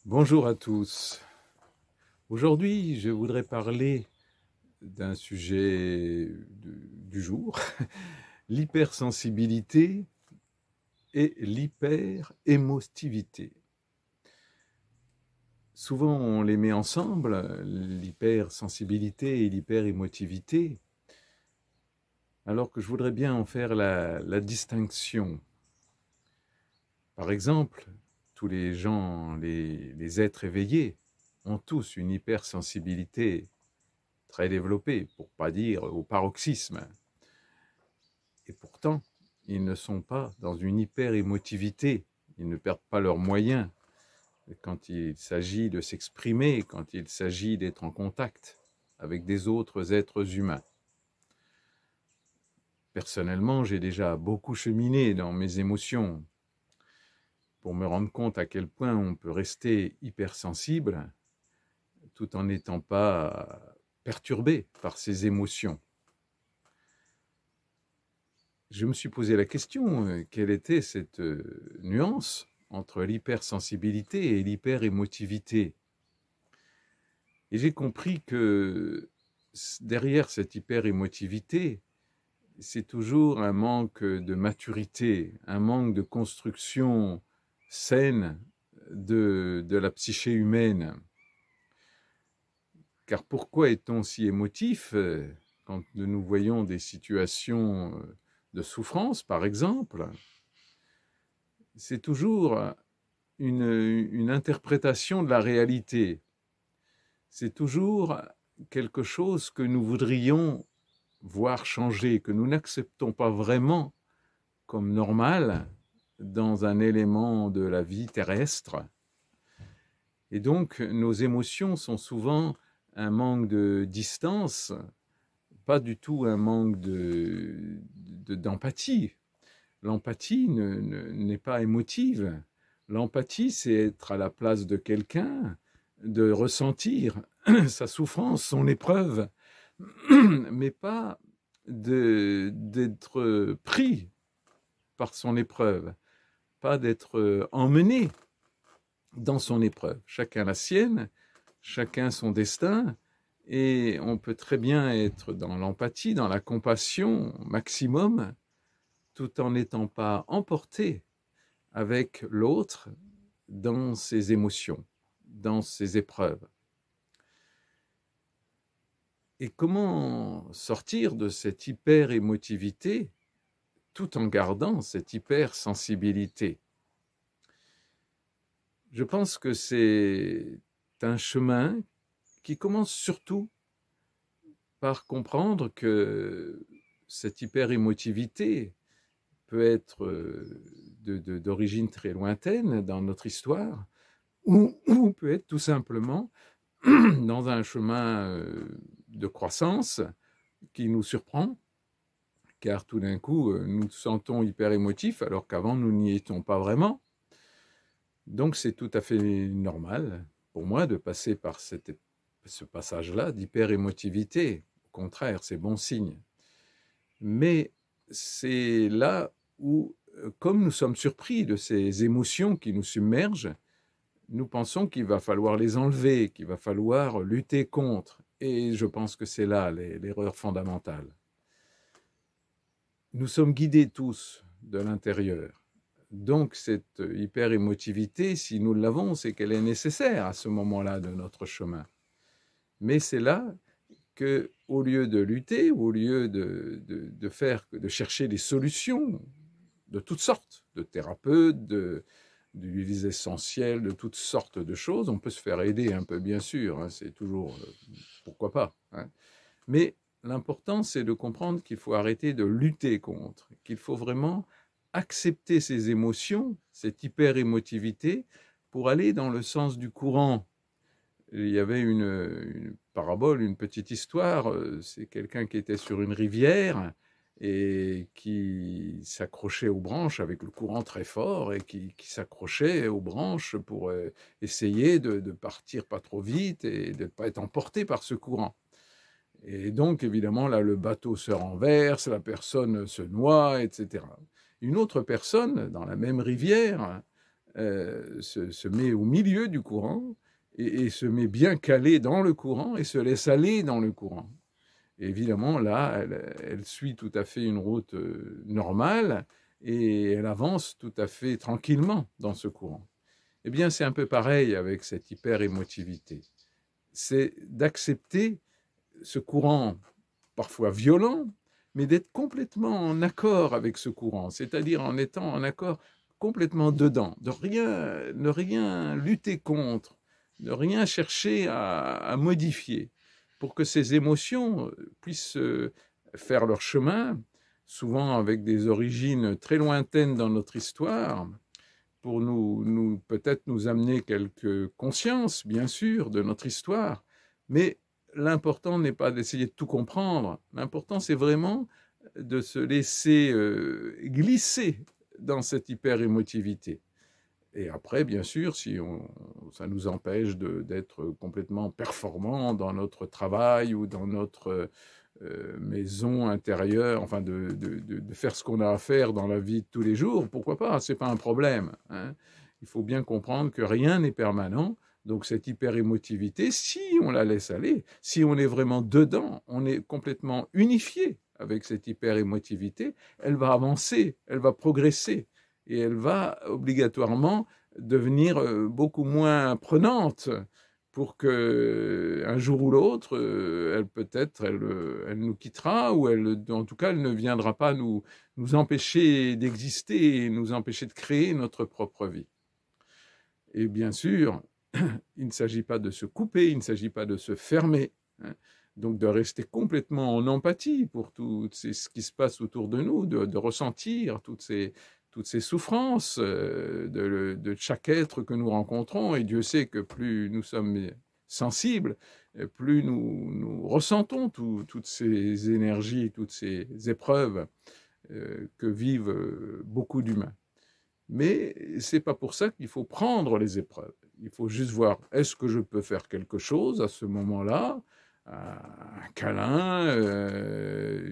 Bonjour à tous. Aujourd'hui, je voudrais parler d'un sujet du jour, l'hypersensibilité et l'hyperémotivité. Souvent, on les met ensemble, l'hypersensibilité et l'hyperémotivité, alors que je voudrais bien en faire la distinction. Par exemple, tous les gens, les êtres éveillés, ont tous une hypersensibilité très développée, pour ne pas dire au paroxysme. Et pourtant, ils ne sont pas dans une hyper-émotivité, ils ne perdent pas leurs moyens quand il s'agit de s'exprimer, quand il s'agit d'être en contact avec des autres êtres humains. Personnellement, j'ai déjà beaucoup cheminé dans mes émotions pour me rendre compte à quel point on peut rester hypersensible tout en n'étant pas perturbé par ses émotions. Je me suis posé la question, quelle était cette nuance entre l'hypersensibilité et l'hyperémotivité. Et j'ai compris que derrière cette hyperémotivité, c'est toujours un manque de maturité, un manque de construction saine de la psyché humaine. Car pourquoi est-on si émotif quand nous voyons des situations de souffrance, par exemple? C'est toujours une interprétation de la réalité. C'est toujours quelque chose que nous voudrions voir changer, que nous n'acceptons pas vraiment comme normal dans un élément de la vie terrestre. Et donc, nos émotions sont souvent un manque de distance, pas du tout un manque d'empathie. L'empathie n'est pas émotive. L'empathie, c'est être à la place de quelqu'un, de ressentir sa souffrance, son épreuve, mais pas d'être pris par son épreuve, pas d'être emmené dans son épreuve. Chacun la sienne, chacun son destin, et on peut très bien être dans l'empathie, dans la compassion maximum, tout en n'étant pas emporté avec l'autre dans ses émotions, dans ses épreuves. Et comment sortir de cette hyper-émotivité tout en gardant cette hypersensibilité? Je pense que c'est un chemin qui commence surtout par comprendre que cette hyper-émotivité peut être d'origine très lointaine dans notre histoire, ou peut être tout simplement dans un chemin de croissance qui nous surprend, car tout d'un coup, nous nous sentons hyper émotifs alors qu'avant, nous n'y étions pas vraiment. Donc, c'est tout à fait normal pour moi de passer par ce passage-là d'hyper émotivité. Au contraire, c'est bon signe. Mais c'est là où, comme nous sommes surpris de ces émotions qui nous submergent, nous pensons qu'il va falloir les enlever, qu'il va falloir lutter contre. Et je pense que c'est là l'erreur fondamentale. Nous sommes guidés tous de l'intérieur. Donc cette hyper-émotivité, si nous l'avons, c'est qu'elle est nécessaire à ce moment-là de notre chemin. Mais c'est là que, au lieu de lutter, au lieu de chercher des solutions de toutes sortes, de thérapeutes, d'huiles essentielles, de toutes sortes de choses, on peut se faire aider un peu, bien sûr, hein, c'est toujours, pourquoi pas. Hein. Mais l'important, c'est de comprendre qu'il faut arrêter de lutter contre, qu'il faut vraiment accepter ces émotions, cette hyper-émotivité, pour aller dans le sens du courant. Il y avait une parabole, une petite histoire, c'est quelqu'un qui était sur une rivière et qui s'accrochait aux branches avec le courant très fort et qui s'accrochait aux branches pour essayer de partir pas trop vite et de ne pas être emporté par ce courant. Et donc, évidemment, là, le bateau se renverse, la personne se noie, etc. Une autre personne, dans la même rivière, se met au milieu du courant et se met bien calé dans le courant et se laisse aller dans le courant. Et évidemment, là, elle suit tout à fait une route normale et elle avance tout à fait tranquillement dans ce courant. Eh bien, c'est un peu pareil avec cette hyper-émotivité. C'est d'accepter ce courant parfois violent, mais d'être complètement en accord avec ce courant, c'est-à-dire en étant en accord complètement dedans, de ne rien lutter contre, de rien chercher à modifier, pour que ces émotions puissent faire leur chemin, souvent avec des origines très lointaines dans notre histoire, pour peut-être nous amener quelques consciences, bien sûr, de notre histoire, mais l'important n'est pas d'essayer de tout comprendre, l'important c'est vraiment de se laisser glisser dans cette hyper-émotivité. Et après, bien sûr, si ça nous empêche d'être complètement performant dans notre travail ou dans notre maison intérieure, enfin de faire ce qu'on a à faire dans la vie de tous les jours, pourquoi pas, c'est pas un problème, hein. Il faut bien comprendre que rien n'est permanent, donc cette hyper-émotivité, si on la laisse aller, si on est vraiment dedans, on est complètement unifié avec cette hyper-émotivité, elle va avancer, elle va progresser, et elle va obligatoirement devenir beaucoup moins prenante pour que un jour ou l'autre, elle nous quittera, ou en tout cas, elle ne viendra pas nous empêcher d'exister et nous empêcher de créer notre propre vie. Et bien sûr, il ne s'agit pas de se couper, il ne s'agit pas de se fermer, hein. Donc de rester complètement en empathie pour tout ce qui se passe autour de nous, de ressentir toutes ces souffrances de chaque être que nous rencontrons. Et Dieu sait que plus nous sommes sensibles, plus nous ressentons toutes ces énergies, toutes ces épreuves que vivent beaucoup d'humains. Mais ce n'est pas pour ça qu'il faut prendre les épreuves. Il faut juste voir, est-ce que je peux faire quelque chose à ce moment-là, un câlin,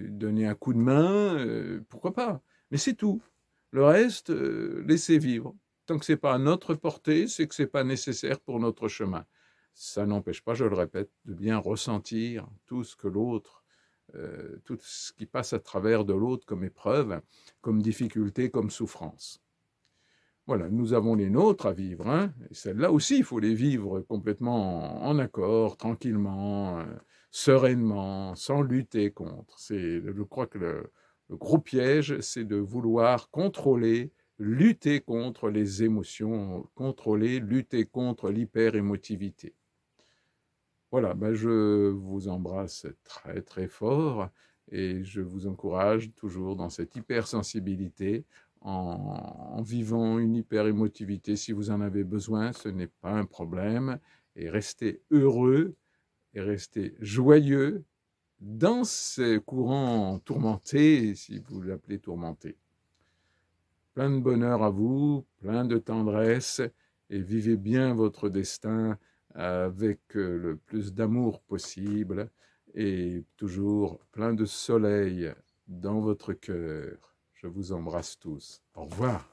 donner un coup de main, pourquoi pas. Mais c'est tout. Le reste, laissez vivre. Tant que ce n'est pas à notre portée, c'est que ce n'est pas nécessaire pour notre chemin. Ça n'empêche pas, je le répète, de bien ressentir tout ce que l'autre, tout ce qui passe à travers de l'autre comme épreuve, comme difficulté, comme souffrance. Voilà, nous avons les nôtres à vivre, hein, et celles-là aussi, il faut les vivre complètement en accord, tranquillement, sereinement, sans lutter contre. Je crois que le gros piège, c'est de vouloir contrôler, lutter contre les émotions, contrôler, lutter contre l'hyper-émotivité. Voilà, ben je vous embrasse très très fort et je vous encourage toujours dans cette hypersensibilité, en vivant une hyper-émotivité. Si vous en avez besoin, ce n'est pas un problème, et restez heureux et restez joyeux dans ces courants tourmentés, si vous l'appelez tourmenté. Plein de bonheur à vous, plein de tendresse, et vivez bien votre destin avec le plus d'amour possible, et toujours plein de soleil dans votre cœur. Je vous embrasse tous. Au revoir.